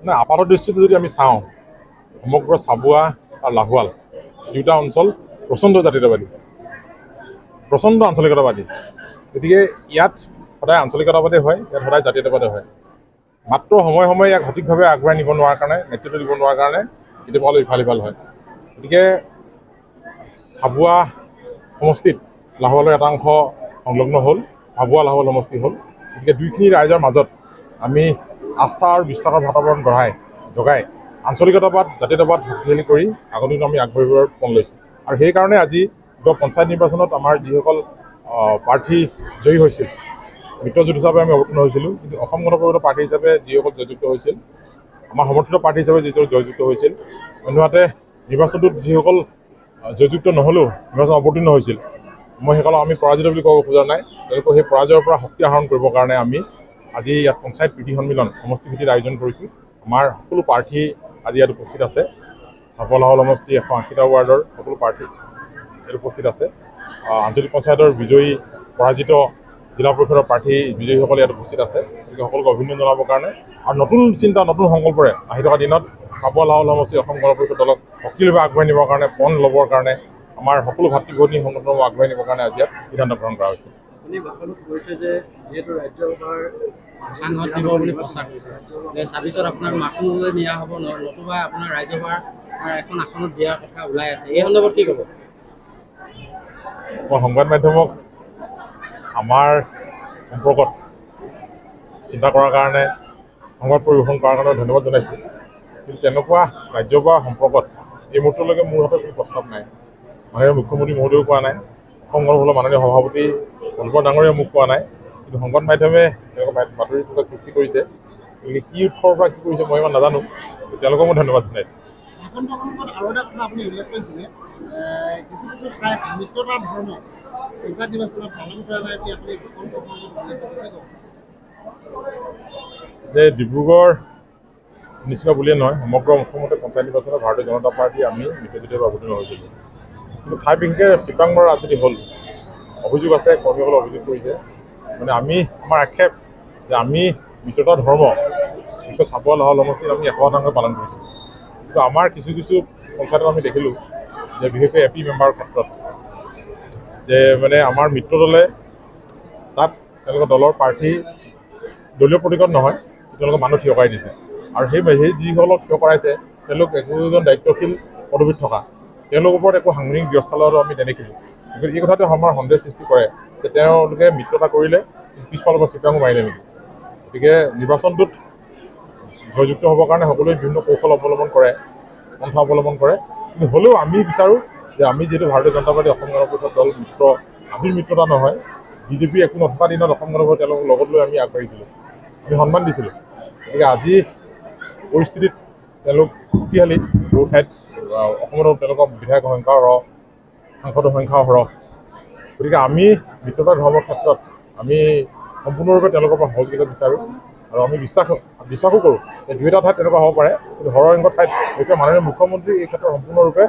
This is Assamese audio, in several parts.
না আপাতৰ দৃষ্টিত যদি আমি চাওঁ সমগ্ৰ চাবুৱা আৰু লাহোৱাল দুটা অঞ্চল প্ৰচণ্ড জাতীয়তাবাদী প্ৰচণ্ড আঞ্চলিকতাবাদী গতিকে ইয়াত সদায় আঞ্চলিকতাবাদী হয় ইয়াত সদায় জাতীয়তাবাদী হয় মাত্ৰ সময়ে সময়ে ইয়াক সঠিকভাৱে আগবঢ়াই নিব নোৱাৰাৰ কাৰণে নেতৃত্ব দিব নোৱাৰাৰ কাৰণে কেতিয়াবা অলপ ইফাল সিফাল হয় গতিকে চাবুৱা সমষ্টিত লাহোৱালৰ এটা অংশ সংলগ্ন হ'ল চাবুৱা লাহোৱাল সমষ্টি হ'ল গতিকে দুইখিনি ৰাইজৰ মাজত আমি আস্থা আৰু বিশ্বাসৰ বাতাবৰণ জগাই আঞ্চলিকতাবাদ জাতীয়তাবাদ শক্তিশালী কৰি আগলৈ আমি আগবাঢ়িবৰ পণ লৈছোঁ আৰু সেইকাৰণে আজি পঞ্চায়ত নিৰ্বাচনত আমাৰ যিসকল প্ৰাৰ্থী জয়ী হৈছিল মিত্ৰজোঁট হিচাপে আমি অৱতীৰ্ণ হৈছিলোঁ কিন্তু অসম গণ পৰিষদৰ প্ৰাৰ্থী হিচাপে যিসকল জয়যুক্ত হৈছিল আমাৰ সমৰ্থিত প্ৰাৰ্থী হিচাপে যিসকল জয়যুক্ত হৈছিল অন্যহাতে নিৰ্বাচনটোত যিসকল জয়যুক্ত নহ'লেও নিৰ্বাচন অৱতীৰ্ণ হৈছিল মই সেইসকলক আমি পৰাজিত বুলি ক'ব খোজা নাই তেওঁলোকক সেই পৰাজয়ৰ পৰা শক্তি আহৰণ কৰিবৰ কাৰণে আমি আজি ইয়াত পঞ্চায়ত প্ৰীতি সন্মিলন সমষ্টি ভিত্তিত আয়োজন কৰিছোঁ আমাৰ সকলো প্ৰাৰ্থী আজি ইয়াত উপস্থিত আছে চাবুৱা লাহোৱাল সমষ্টি 180টা ৱাৰ্ডৰ সকলো প্ৰাৰ্থী ইয়াত উপস্থিত আছে আঞ্চলিক পঞ্চায়তৰ বিজয়ী পৰাজিত জিলা পৰিষদৰ প্ৰাৰ্থী বিজয়ীসকল ইয়াত উপস্থিত আছে গতিকে সকলোকে অভিনন্দন জনাবৰ কাৰণে আৰু নতুন চিন্তা নতুন সংকল্পৰে আহি থকা দিনত চাবুৱা লাহোৱাল সমষ্টি অসম গণ পৰিষদ দলক শক্তিশালীভাৱে আগবঢ়াই নিবৰ কাৰণে পণ ল'বৰ কাৰণে আমাৰ সকলো ভাতৃ ভগ্নী সংগঠনক আগবঢ়াই নিবৰ কাৰণে আজি ইয়াত সিদ্ধান্ত গ্ৰহণ কৰা হৈছে আপুনি ভাষণত কৈছে যে যিহেতু ৰাজ্যসভাৰ সাংসদ দিব বুলি প্ৰচাৰ কৰিছে যে 26ত আপোনাৰ মাথোলৈ নিয়া হ'ব নতুবা আপোনাৰ ৰাজ্যসভাৰ এখন আসনত দিয়াৰ কথা ওলাই আছে এই সন্দৰ্ভত কি ক'ব মই সংবাদ মাধ্যমক আমাৰ সম্পৰ্কত চিন্তা কৰাৰ কাৰণে সংবাদ পৰিৱেশন কৰাৰ কাৰণে ধন্যবাদ জনাইছোঁ কিন্তু তেনেকুৱা ৰাজ্যসভা সম্পৰ্কত এই মুহূৰ্তলৈকে মোৰ হাতত কোনো প্ৰস্তাৱ নাই মাননীয় মুখ্যমন্ত্ৰী মহোদয়েও কোৱা নাই অসম গণ পৰিষদৰ মাননীয় সভাপতি পল্লৱ ডাঙৰীয়াই মোক কোৱা নাই কিন্তু সংবাদ মাধ্যমে তেওঁলোকে বাতৰি প্ৰকাশ সৃষ্টি কৰিছে গতিকে কি উৎসৰ পৰা কি কৰিছে মই ইমান নাজানো তেওঁলোকক মই ধন্যবাদ জনাইছোঁ আৰু এটা কথা আপুনি উল্লেখ কৰিছিলে কিছু কিছু ঠাইত মিত্ৰতাৰ ধৰ্ম পঞ্চায়ত নিৰ্বাচনত পালন কৰা নাই বুলি আপুনি যে ডিব্ৰুগড় নিচিনা বুলিয়ে নহয় সমগ্ৰ অসমতে পঞ্চায়ত নিৰ্বাচনত ভাৰতীয় জনতা পাৰ্টী আমি মিত্ৰজোঁটৰ অৱতীৰ্ণ হৈছিলোঁ কিন্তু ঠাই বিশেষে চিপাংগড় ৰাজনীতি হ'ল অভিযোগ আছে কৰ্মীসকলে অভিযোগ কৰিছে মানে আমাৰ আক্ষেপ যে আমি মিত্ৰতা ধৰ্ম বিশেষকৈ চাবুৱা লাহোৱাল সমষ্টিত আমি 100% পালন কৰিছোঁ কিন্তু আমাৰ কিছু কিছু পঞ্চায়তত আমি দেখিলোঁ যে বিশেষকৈ এপি মেম্বাৰৰ ক্ষেত্ৰত যে মানে আমাৰ মিত্ৰ দলে তাত তেওঁলোকৰ দলৰ প্ৰাৰ্থী দলীয় প্ৰতীকত নহয় তেওঁলোকৰ মানুহ থিয় কৰাই দিছে আৰু সেই যিসকলক থিয় কৰাইছে তেওঁলোক একোজন দায়িত্বশীল পদবীত থকা তেওঁলোকৰ ওপৰত একো সাংবিধানিক ব্যৱস্থা লোৱাটো আমি নেদেখিলোঁ গতিকে এই কথাটো আমাৰ সন্দেহ সৃষ্টি কৰে যে তেওঁলোকে মিত্ৰতা কৰিলে পিছফালৰ পৰা চিপাঙো মাৰিলে নেকি গতিকে নিৰ্বাচনটোত জয়যুক্ত হ'বৰ কাৰণে সকলোৱে বিভিন্ন কৌশল অৱলম্বন কৰে পন্থা অৱলম্বন কৰে কিন্তু হ'লেও আমি বিচাৰোঁ যে আমি যিহেতু ভাৰতীয় জনতা পাৰ্টী অসম গণ পৰিষদ দল মিত্ৰ আজিৰ মিত্ৰতা নহয় বিজেপি একো নথকা দিনত অসম গণ পৰিষদ তেওঁলোকক লগত লৈ আমি আগবাঢ়িছিলোঁ আমি সন্মান দিছিলোঁ গতিকে আজি পৰিস্থিতিত তেওঁলোক শক্তিশালী বহু ঠাইত অসমত তেওঁলোকৰ বিধায়ক সংখ্যাও সৰহ সাংসদৰ সংখ্যাও সৰহ গতিকে আমি মিত্ৰতা ধৰ্মৰ ক্ষেত্ৰত আমি সম্পূৰ্ণৰূপে তেওঁলোকৰ পৰা সহযোগিতা বিচাৰোঁ আৰু আমি বিশ্বাসো কৰোঁ যে দুই এটা ঠাইত তেনেকুৱা হ'ব পাৰে কিন্তু সৰহসংখ্যক ঠাইত এতিয়া মাননীয় মুখ্যমন্ত্ৰী এই ক্ষেত্ৰত সম্পূৰ্ণৰূপে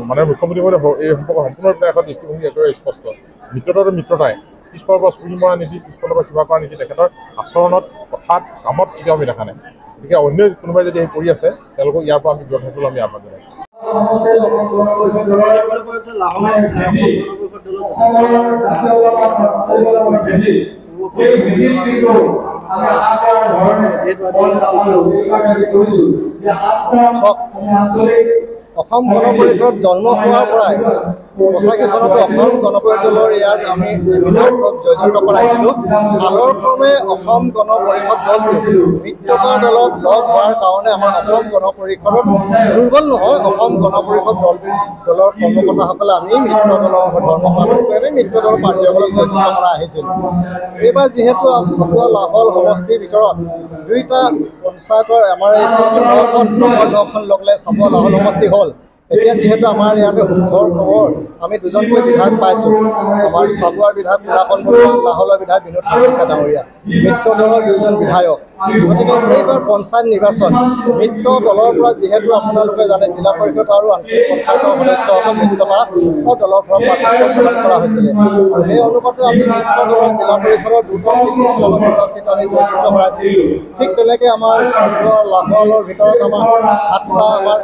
মাননীয় মুখ্যমন্ত্ৰী এই সম্পৰ্কে সম্পূৰ্ণৰূপে এখন দৃষ্টিভংগী একেবাৰে স্পষ্ট মিত্ৰতাটো মিত্ৰতাই পিছফালৰ পৰা চুৰি মৰা নীতি পিছফালৰ পৰা কিবা কৰা নীতি তেখেতৰ আচৰণত কথাত কামত কেতিয়াও আমি দেখা নাই গতিকে অন্য কোনোবাই যদি সেই কৰি আছে তেওঁলোকক ইয়াৰ পৰা আমি বিৰত থাকিবলৈ আমি আহ্বান জনাইছোঁ অসম গণ পৰিষদ জন্ম হোৱাৰ পৰাই 85 চনতো অসম গণ পৰিষদ দলৰ ইয়াত আমি বিধায়কক জয়যুক্ত কৰাইছিলোঁ কালৰ ক্ৰমে অসম গণ পৰিষদ দলটো মিত্ৰতাৰ দলত লগ হোৱাৰ কাৰণে আমাৰ অসম গণ পৰিষদত দুৰ্বল নহয় অসম গণ পৰিষদ দলৰ কৰ্মকৰ্তাসকলে আমি মিত্ৰ দলৰ ধৰ্ম পালন কৰি মিত্ৰ দলৰ প্ৰাৰ্থীসকলক জয়যুক্ত কৰা আহিছিল এইবাৰ যিহেতু চাবুৱা লাহোৱাল সমষ্টিৰ ভিতৰত দুইটা পঞ্চায়তৰ আমাৰ এই 9খন লগ লৈ চাবুৱা লাহোৱাল সমষ্টি হ'ল এতিয়া যিহেতু আমাৰ ইয়াতে সুখৰ খবৰ আমি দুজনকৈ বিধায়ক পাইছোঁ আমাৰ চাবুৱাৰ বিধায়ক পুৰাপন বৰুৱা লাহোৱালৰ বিধায়ক বিনোদ হাজৰিকা ডাঙৰীয়া মিত্ৰ দলৰ দুজন বিধায়ক গতিকে এইবাৰ পঞ্চায়ত নিৰ্বাচন মিত্ৰ দলৰ পৰা যিহেতু আপোনালোকে জানে জিলা পৰিষদ আৰু আঞ্চলিক পঞ্চায়তৰ সদস্যসকল মিত্ৰতা দলৰ পৰা প্ৰাৰ্থিত্ব প্ৰদান কৰা হৈছিলে আৰু সেই অনুপাতে আমি মিত্ৰ দলৰ জিলা পৰিষদৰ 2টা চিট আমি জয়যুক্ত কৰাইছিলোঁ। ঠিক তেনেকৈ আমাৰ লাহোৱালৰ ভিতৰত আমাৰ 7টা আমাৰ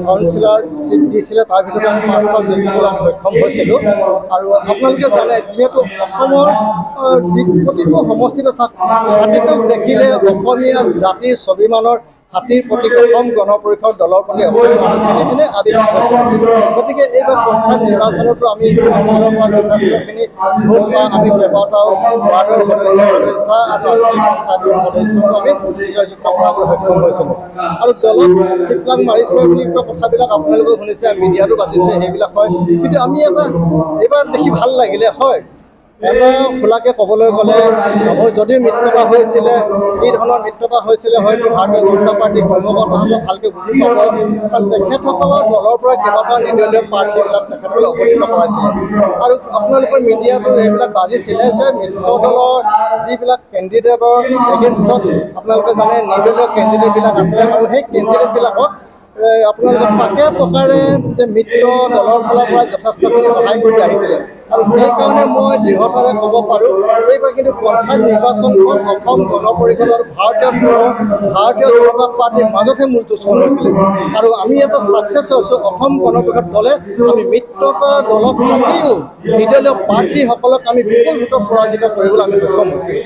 কাউন্সিলৰ চিট দিছিলে, তাৰ ভিতৰত আমি 5টা জয়যুক্ত আমি সক্ষম হৈছিলোঁ। আৰু আপোনালোকে জানে যিহেতু অসমৰ প্ৰতিটো সমষ্টিতে হাতীটোক দেখিলে অসমীয়া জাতিৰ স্বাভিমানৰ হাতীৰ প্ৰতি অসম গণ পৰিষদ দলৰ প্ৰতি অসমীয়া মানুহখিনি এনে আবেদন কৰে। গতিকে এইবাৰ পঞ্চায়ত নিৰ্বাচনতো আমি অঞ্চলৰ পৰা যথেষ্টখিনি আমি কেইবাটাও ৱাৰ্ডৰ সদস্য আৰু পঞ্চায়তৰ সদস্যকো আমি জয়যুক্ত কৰাবলৈ সক্ষম হৈছিলোঁ। আৰু দলত চিকলাং মাৰিছে বুলি কথাবিলাক আপোনালোকে শুনিছে, মিডিয়াতো বাজিছে, সেইবিলাক হয়। কিন্তু আমি এটা এইবাৰ দেখি ভাল লাগিলে। হয়, এটা খোলাকৈ ক'বলৈ গ'লে যদিও মিত্ৰতা হৈছিলে, কি ধৰণৰ মিত্ৰতা হৈছিলে হয়তো ভাৰতীয় জনতা পাৰ্টীৰ কৰ্মকৰ্তাসকলে ভালকৈ বুজি পাব, কাৰণ তেখেতসকলৰ দলৰ পৰা কেইবাটাও নিৰ্দলীয় প্ৰাৰ্থীবিলাক তেখেতসকলে অৱতীৰ্ণ কৰাইছিলে। আৰু আপোনালোকৰ মিডিয়াতো এইবিলাক বাজিছিলে যে মিত্ৰ দলৰ যিবিলাক কেণ্ডিডেটৰ এগেইনষ্টত আপোনালোকে জানে নিৰ্দলীয় কেণ্ডিডেটবিলাক আছিলে আৰু সেই কেণ্ডিডেটবিলাকক আপোনালোকে পাকে প্ৰকাৰে যে মিত্ৰ দলৰ ফালৰ পৰা যথেষ্টখিনি সহায় কৰি আহিছিলে। আৰু সেইকাৰণে মই দৃঢ়তাৰে ক'ব পাৰোঁ এইবাৰ কিন্তু পঞ্চায়ত নিৰ্বাচনখন অসম গণ পৰিষদৰ ভাৰতীয় জনতা পাৰ্টীৰ মাজতহে মূল যুঁজখন হৈছিলে। আৰু আমি এটা ছাকচেছ হৈছোঁ। অসম গণ পৰিষদ দলে আমি মিত্ৰতা দলত থাকিও নিৰ্দলীয় প্ৰাৰ্থীসকলক আমি বিপুল ভোটত পৰাজিত কৰিবলৈ আমি সক্ষম হৈছিলোঁ।